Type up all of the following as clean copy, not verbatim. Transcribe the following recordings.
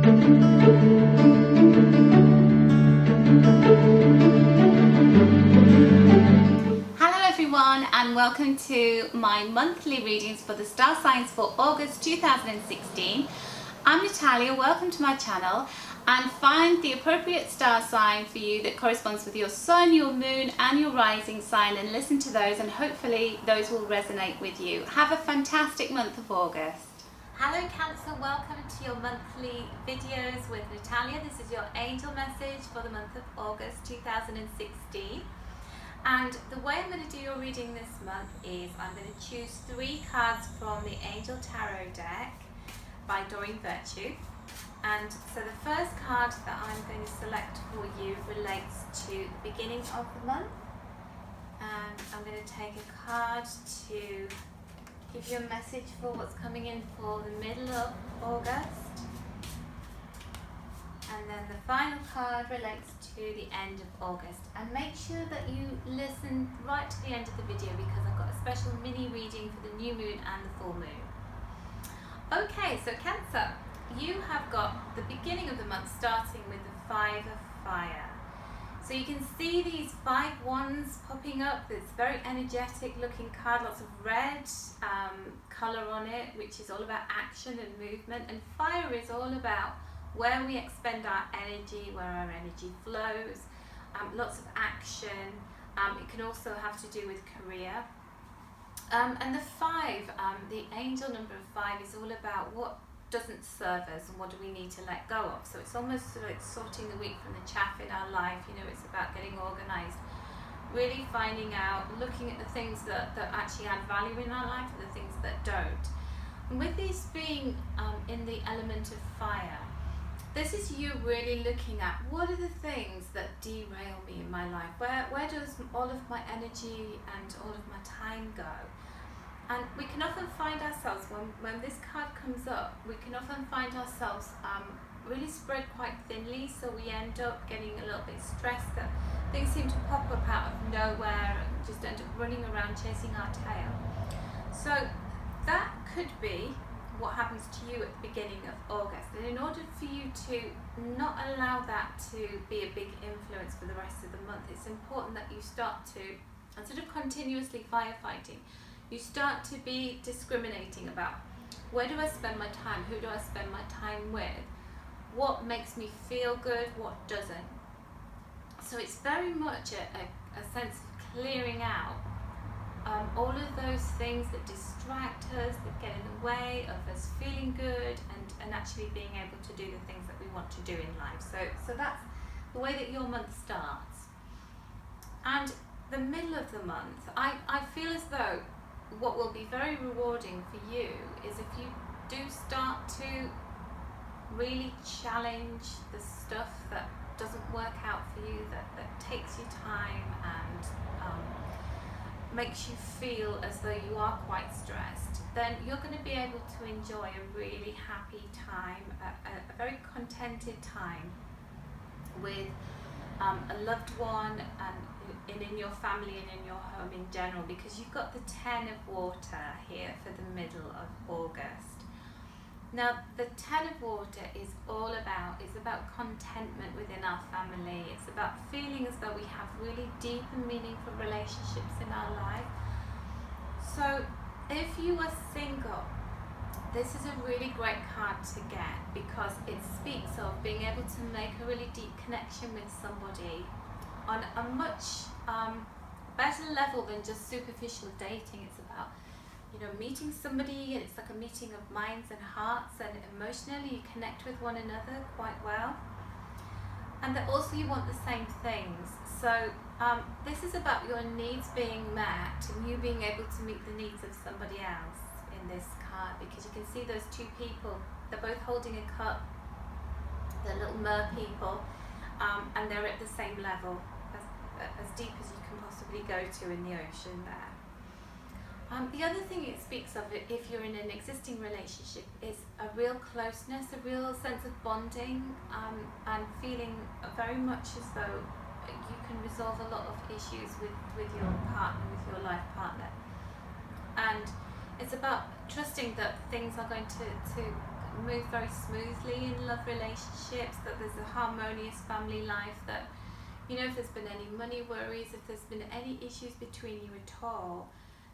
Hello everyone, and welcome to my monthly readings for the star signs for August 2016. I'm Natalia, welcome to my channel, and find the appropriate star sign for you that corresponds with your sun, your moon and your rising sign, and listen to those, and hopefully those will resonate with you. Have a fantastic month of August. Hello Cancer, welcome to your monthly videos with Natalia. This is your angel message for the month of August 2016. And the way I'm going to do your reading this month is I'm going to choose 3 cards from the Angel Tarot deck by Doreen Virtue. And so the first card that I'm going to select for you relates to the beginning of the month. And I'm going to take a card to give you a message for what's coming in for the middle of August. And then the final card relates to the end of August. And make sure that you listen right to the end of the video, because I've got a special mini reading for the new moon and the full moon. Okay, so Cancer, you have got the beginning of the month starting with the 5 of Fire. So you can see these 5 wands popping up. It's very energetic looking card, lots of red colour on it, which is all about action and movement. And fire is all about where we expend our energy, where our energy flows, lots of action. It can also have to do with career. And the 5, the angel number of 5, is all about what doesn't serve us and what do we need to let go of. So it's almost like sorting the wheat from the chaff in our life. You know, it's about getting organised, really finding out, looking at the things that actually add value in our life and the things that don't. And with these being in the element of fire, this is you really looking at what are the things that derail me in my life, where does all of my energy and all of my time go. And we can often find ourselves, when this card comes up, we can often find ourselves really spread quite thinly, so we end up getting a little bit stressed that things seem to pop up out of nowhere and just end up running around chasing our tail. So that could be what happens to you at the beginning of August. And in order for you to not allow that to be a big influence for the rest of the month, it's important that you start to, instead of continuously firefighting, you start to be discriminating about where do I spend my time, who do I spend my time with, what makes me feel good, what doesn't. So it's very much a sense of clearing out all of those things that distract us, that get in the way of us feeling good and actually being able to do the things that we want to do in life. So that's the way that your month starts. And the middle of the month, I feel as though what will be very rewarding for you is if you do start to really challenge the stuff that doesn't work out for you, that takes you time and makes you feel as though you are quite stressed, then you're going to be able to enjoy a really happy time, a very contented time with a loved one and in your family and in your home in general, because you've got the 10 of water here for the middle of August. Now the 10 of water is all about, it's about contentment within our family. It's about feeling as though we have really deep and meaningful relationships in our life. So if you are single, this is a really great card to get, because it speaks of being able to make a really deep connection with somebody on a much better level than just superficial dating. It's about, you know, meeting somebody, and it's like a meeting of minds and hearts, and emotionally you connect with one another quite well, and that also you want the same things. So this is about your needs being met and you being able to meet the needs of somebody else in this card, because you can see those 2 people, they're both holding a cup, they're little mer people, and they're at the same level, as deep as you can possibly go to in the ocean there. The other thing it speaks of, if you're in an existing relationship, is a real closeness, a real sense of bonding, and feeling very much as though you can resolve a lot of issues with your partner, with your life partner. And it's about trusting that things are going to move very smoothly in love relationships, that there's a harmonious family life, that, you know, if there's been any money worries, if there's been any issues between you at all,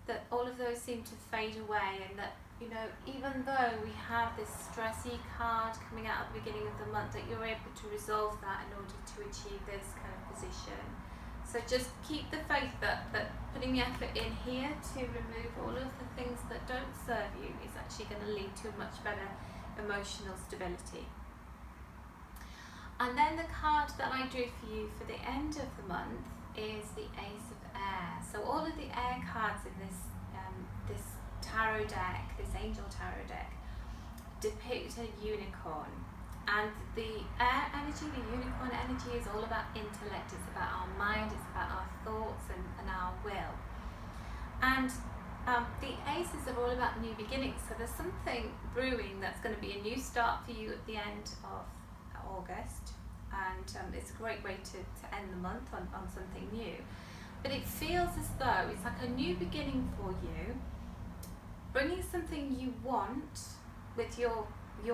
that all of those seem to fade away, and that, you know, even though we have this stressy card coming out at the beginning of the month, that you're able to resolve that in order to achieve this kind of position. So just keep the faith that putting the effort in here to remove all of the things that don't serve you is actually going to lead to a much better emotional stability. And then the card that I drew for you for the end of the month is the Ace of Air. So all of the air cards in this tarot deck, this angel tarot deck, depict a unicorn. And the air energy, the unicorn energy, is all about intellect, it's about our mind, it's about our thoughts and our will. And the aces are all about new beginnings, so there's something brewing that's going to be a new start for you at the end of August, and it's a great way to end the month on something new. But it feels as though it's like a new beginning for you, bringing something you want with your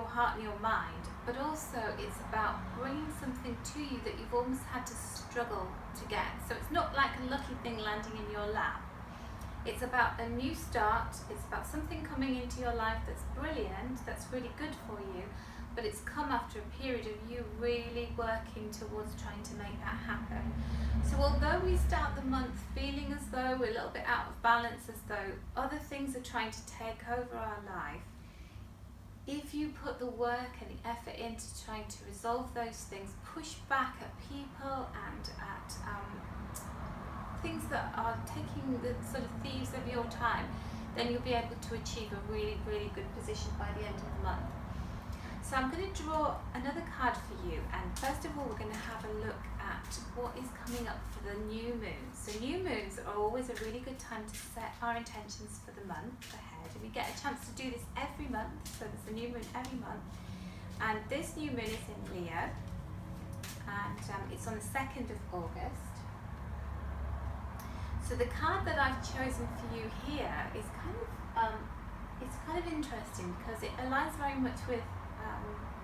heart and your mind, but also it's about bringing something to you that you've almost had to struggle to get. So it's not like a lucky thing landing in your lap. It's about a new start, it's about something coming into your life that's brilliant, that's really good for you, but it's come after a period of you really working towards trying to make that happen. So although we start the month feeling as though we're a little bit out of balance, as though other things are trying to take over our life, if you put the work and the effort into trying to resolve those things, push back at people and at things that are taking the sort of thieves of your time, then you'll be able to achieve a really, really good position by the end of the month. So I'm going to draw another card for you, and first of all we're going to have a look at what is coming up for the new moon. So new moons are always a really good time to set our intentions for the month ahead, and we get a chance to do this every month, so there's a new moon every month, and this new moon is in Leo, and it's on the 2nd of August. So the card that I've chosen for you here is it's kind of interesting because it aligns very much with,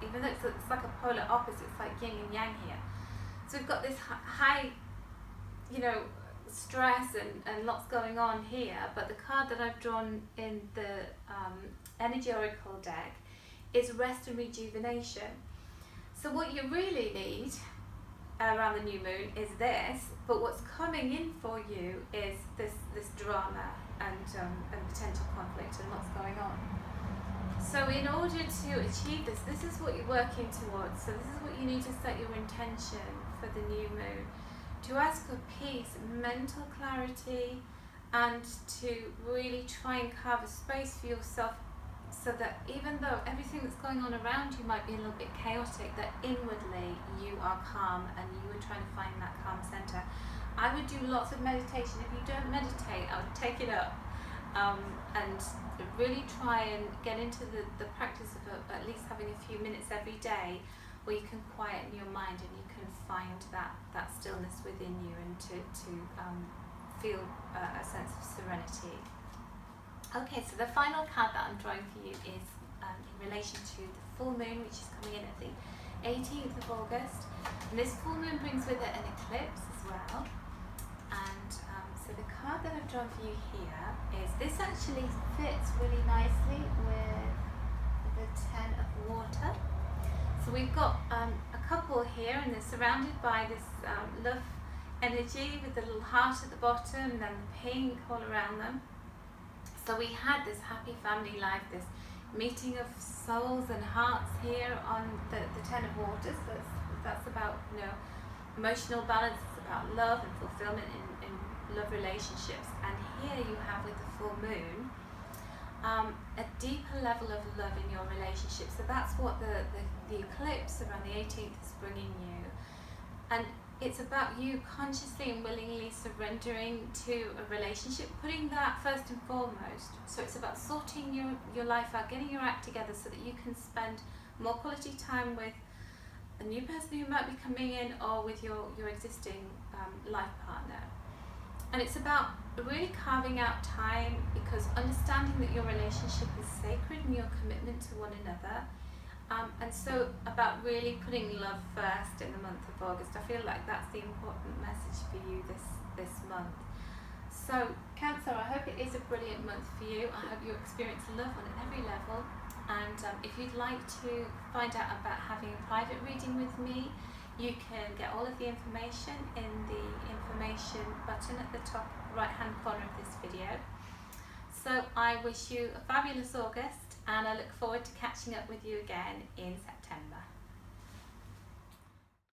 even though it's like a polar opposite, it's like yin and yang here. So we've got this high, you know, stress and lots going on here, but the card that I've drawn in the Energy Oracle deck is rest and rejuvenation. So what you really need around the new moon is this, but what's coming in for you is this drama and potential conflict and what's going on. So in order to achieve this is what you're working towards. So this is what you need to set your intention for the new moon, to ask for peace, mental clarity, and to really try and carve a space for yourself, so that even though everything that's going on around you might be a little bit chaotic, that inwardly you are calm and you are trying to find that calm center. I would do lots of meditation. If you don't meditate, I would take it up and really try and get into the practice of at least having a few minutes every day where you can quieten your mind and you can find that stillness within you, and to feel a sense of serenity. Okay, so the final card that I'm drawing for you is in relation to the full moon, which is coming in at the 18th of August. And this full moon brings with it an eclipse as well. And so the card that I've drawn for you here is, this actually fits really nicely with the 10 of water. So we've got a couple here, and they're surrounded by this love energy with the little heart at the bottom and then the pink all around them. So we had this happy family life, this meeting of souls and hearts here on the 10 of Waters. That's about, you know, emotional balance, it's about love and fulfillment in love relationships. And here you have, with the full moon, a deeper level of love in your relationship. So that's what the eclipse around the 18th is bringing you. And it's about you consciously and willingly surrendering to a relationship, putting that first and foremost. So it's about sorting your life out, getting your act together so that you can spend more quality time with a new person who might be coming in, or with your existing life partner. And it's about really carving out time, because understanding that your relationship is sacred and your commitment to one another And so about really putting love first in the month of August. I feel like that's the important message for you this month. So Cancer, I hope it is a brilliant month for you. I hope you experience love on every level. And if you'd like to find out about having a private reading with me, you can get all of the information in the information button at the top right hand corner of this video. So I wish you a fabulous August, and I look forward to catching up with you again in September.